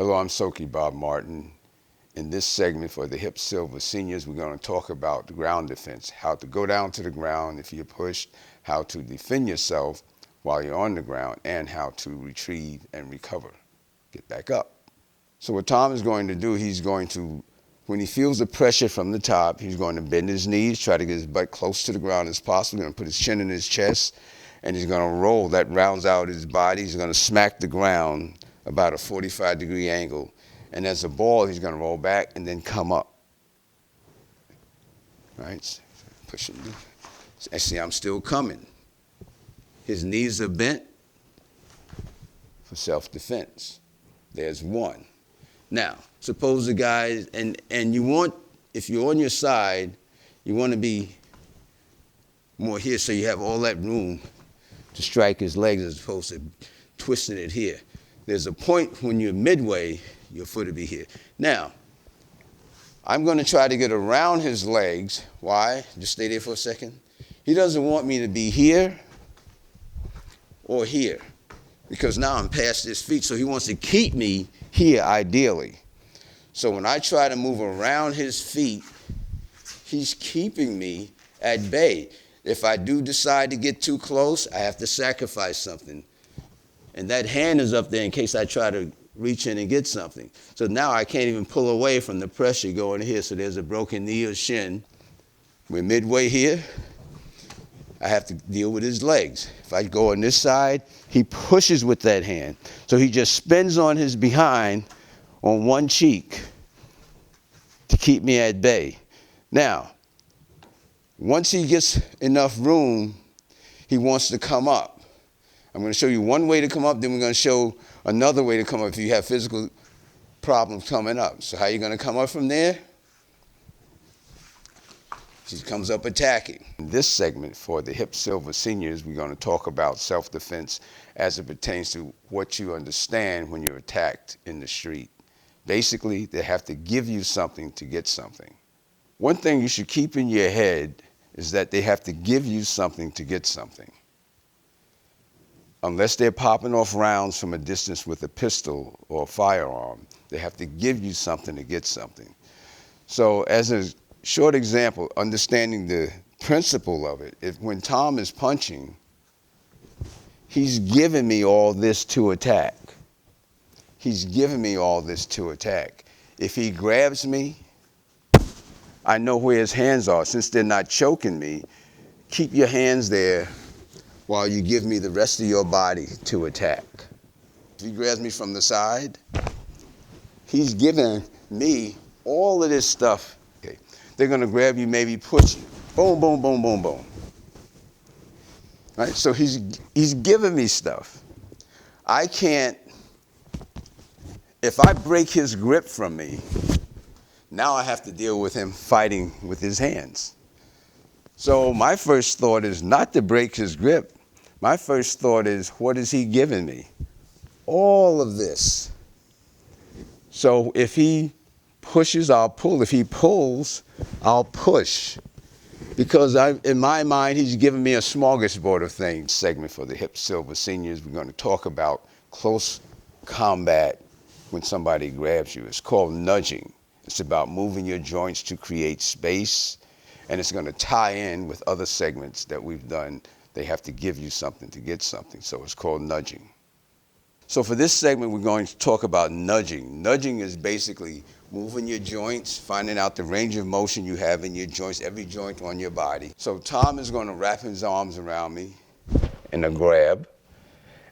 Hello, I'm Soke Bob Martin. In this segment for the HipSilver seniors, we're going to talk about the ground defense, how to go down to the ground if you're pushed, how to defend yourself while you're on the ground, and how to retrieve and recover, get back up. So what Tom is going to do, he's going to, when he feels the pressure from the top, he's going to bend his knees, try to get his butt close to the ground as possible. He's going to put his chin in his chest, and he's going to roll. That rounds out his body. He's going to smack the ground about a 45-degree angle. And as a ball, he's going to roll back and then come up. Right? Pushing. And see, I'm still coming. His knees are bent for self-defense. There's one. Now, suppose the guy, and you want, if you're on your side, you want to be more here so you have all that room to strike his legs as opposed to twisting it here. There's a point when you're midway, your foot will be here. Now, I'm going to try to get around his legs. Why? Just stay there for a second. He doesn't want me to be here or here because now I'm past his feet, so he wants to keep me here ideally. So when I try to move around his feet, he's keeping me at bay. If I do decide to get too close, I have to sacrifice something. And that hand is up there in case I try to reach in and get something. So now I can't even pull away from the pressure going here. So there's a broken knee or shin. We're midway here. I have to deal with his legs. If I go on this side, he pushes with that hand. So he just spins on his behind on one cheek to keep me at bay. Now, once he gets enough room, he wants to come up. I'm going to show you one way to come up, then we're going to show another way to come up if you have physical problems coming up. So how are you going to come up from there? He comes up attacking. In this segment for the HipSilver seniors, we're going to talk about self-defense as it pertains to what you understand when you're attacked in the street. Basically, they have to give you something to get something. One thing you should keep in your head is that they have to give you something to get something. Unless they're popping off rounds from a distance with a pistol or a firearm, they have to give you something to get something. So as a short example, understanding the principle of it, when Tom is punching, he's giving me all this to attack. He's giving me all this to attack. If he grabs me, I know where his hands are. Since they're not choking me, keep your hands there while you give me the rest of your body to attack. If he grabs me from the side, he's giving me all of this stuff. Okay. They're going to grab you, maybe push you. Boom, boom, boom, boom, boom. Right? So he's giving me stuff. I can't, if I break his grip from me, now I have to deal with him fighting with his hands. So my first thought is not to break his grip. My first thought is, what is he giving me? All of this. So if he pushes, I'll pull. If he pulls, I'll push. Because in my mind, he's giving me a smorgasbord of things. Segment for the HipSilver seniors, we're going to talk about close combat when somebody grabs you. It's called nudging. It's about moving your joints to create space. And it's going to tie in with other segments that we've done. They have to give you something to get something. So it's called nudging. So for this segment, we're going to talk about nudging. Nudging is basically moving your joints, finding out the range of motion you have in your joints, every joint on your body. So Tom is going to wrap his arms around me in a grab.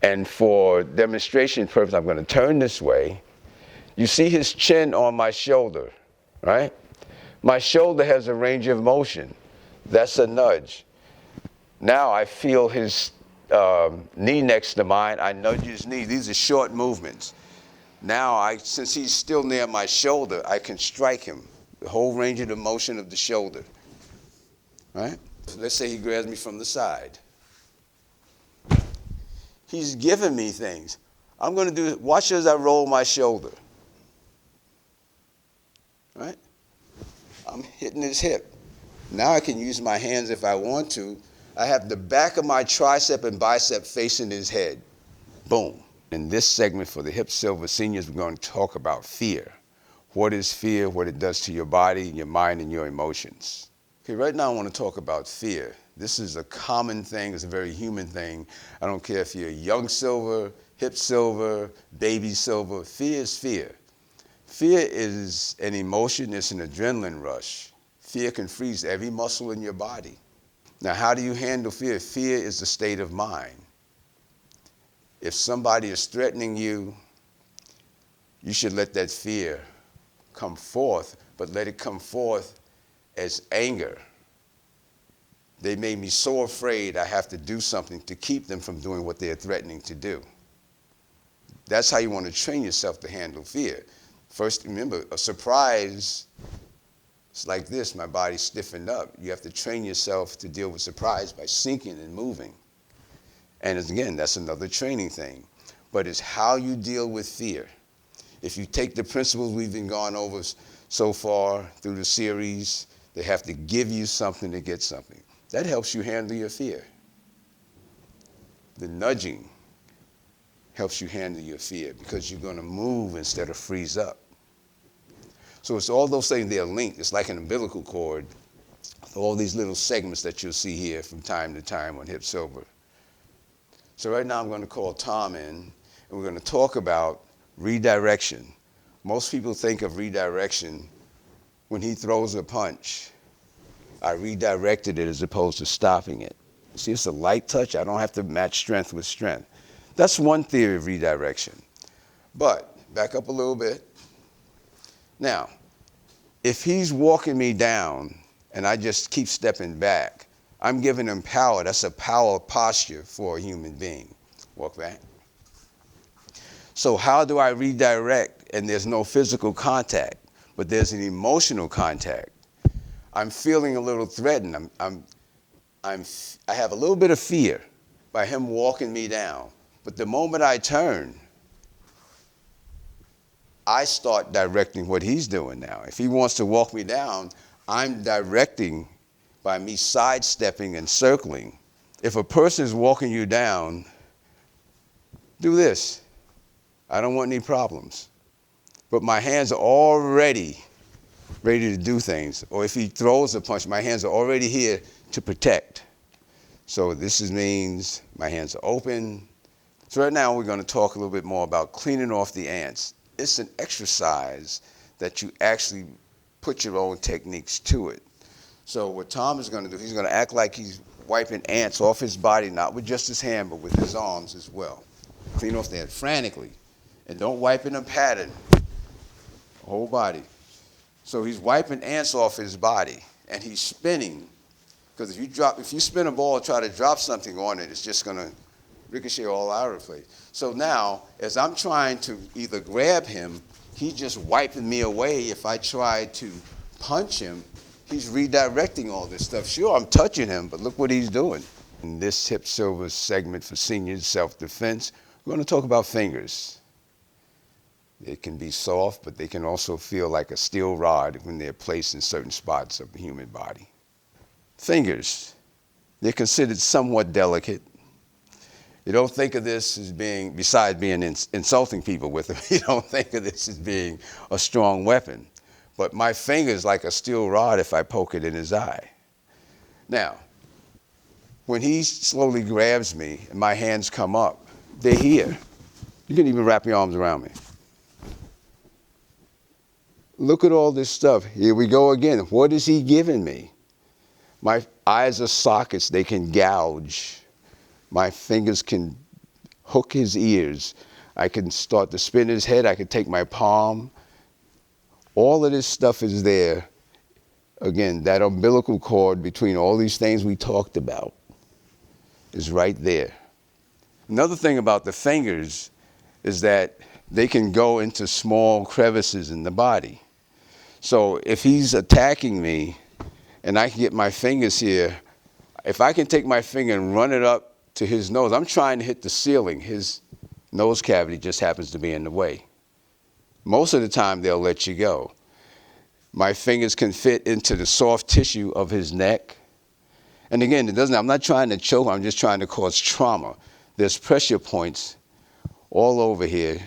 And for demonstration purpose, I'm going to turn this way. You see his chin on my shoulder, right? My shoulder has a range of motion. That's a nudge. Now I feel his knee next to mine. I nudge his knee. These are short movements. Now, since he's still near my shoulder, I can strike him. The whole range of the motion of the shoulder, right? So let's say he grabs me from the side. He's giving me things. I'm going to do, watch as I roll my shoulder, right? I'm hitting his hip. Now I can use my hands if I want to. I have the back of my tricep and bicep facing his head. Boom. In this segment for the HipSilver seniors, we're going to talk about fear. What is fear, what it does to your body, your mind, and your emotions. Okay, right now I want to talk about fear. This is a common thing, it's a very human thing. I don't care if you're a young silver, HipSilver, baby silver, fear is fear. Fear is an emotion, it's an adrenaline rush. Fear can freeze every muscle in your body. Now, how do you handle fear? Fear is a state of mind. If somebody is threatening you, you should let that fear come forth, but let it come forth as anger. They made me so afraid I have to do something to keep them from doing what they're threatening to do. That's how you want to train yourself to handle fear. First, remember, a surprise, it's like this, my body stiffened up. You have to train yourself to deal with surprise by sinking and moving. And again, that's another training thing. But it's how you deal with fear. If you take the principles we've been going over so far through the series, they have to give you something to get something. That helps you handle your fear. The nudging helps you handle your fear because you're going to move instead of freeze up. So it's all those things, they're linked. It's like an umbilical cord. All these little segments that you'll see here from time to time on HipSilver. So right now I'm going to call Tom in, and we're going to talk about redirection. Most people think of redirection when he throws a punch. I redirected it as opposed to stopping it. See, it's a light touch. I don't have to match strength with strength. That's one theory of redirection. But back up a little bit. Now, if he's walking me down and I just keep stepping back, I'm giving him power. That's a power posture for a human being. Walk back. So how do I redirect? And there's no physical contact, but there's an emotional contact. I'm feeling a little threatened. I have a little bit of fear by him walking me down. But the moment I turn, I start directing what he's doing now. If he wants to walk me down, I'm directing by me sidestepping and circling. If a person is walking you down, do this. I don't want any problems. But my hands are already ready to do things. Or if he throws a punch, my hands are already here to protect. So this means my hands are open. So right now we're going to talk a little bit more about cleaning off the ants. It's an exercise that you actually put your own techniques to it. So what Tom is going to do, he's going to act like he's wiping ants off his body, not with just his hand, but with his arms as well. Clean off the ants frantically. And don't wipe in a pattern, whole body. So he's wiping ants off his body, and he's spinning. Because if you spin a ball and try to drop something on it, it's just going to ricochet all over the place. So now, as I'm trying to either grab him, he's just wiping me away. If I try to punch him, he's redirecting all this stuff. Sure, I'm touching him, but look what he's doing. In this HipSilver segment for seniors self-defense, we're going to talk about fingers. They can be soft, but they can also feel like a steel rod when they're placed in certain spots of the human body. Fingers, they're considered somewhat delicate. You don't think of this as being, besides being insulting people with them, you don't think of this as being a strong weapon. But my finger is like a steel rod if I poke it in his eye. Now, when he slowly grabs me and my hands come up, they're here. You can even wrap your arms around me. Look at all this stuff. Here we go again. What is he giving me? My eyes are sockets. They can gouge. My fingers can hook his ears. I can start to spin his head. I can take my palm. All of this stuff is there. Again, that umbilical cord between all these things we talked about is right there. Another thing about the fingers is that they can go into small crevices in the body. So if he's attacking me and I can get my fingers here, if I can take my finger and run it up to his nose, I'm trying to hit the ceiling. His nose cavity just happens to be in the way. Most of the time they'll let you go. My fingers can fit into the soft tissue of his neck. And again, I'm not trying to choke, I'm just trying to cause trauma. There's pressure points all over here,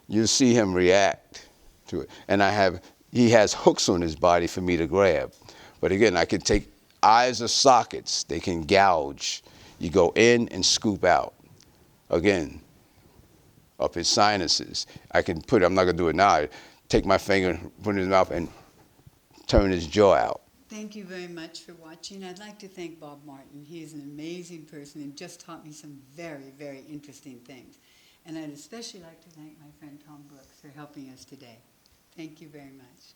you'll see him react to it. And he has hooks on his body for me to grab. But again, I can take eyes or sockets, they can gouge. You go in and scoop out. Again, up his sinuses. I can put, I'm not gonna do it now, take my finger, put it in his mouth and turn his jaw out. Thank you very much for watching. I'd like to thank Bob Martin. He is an amazing person and just taught me some very, very interesting things. And I'd especially like to thank my friend Tom Brooks for helping us today. Thank you very much.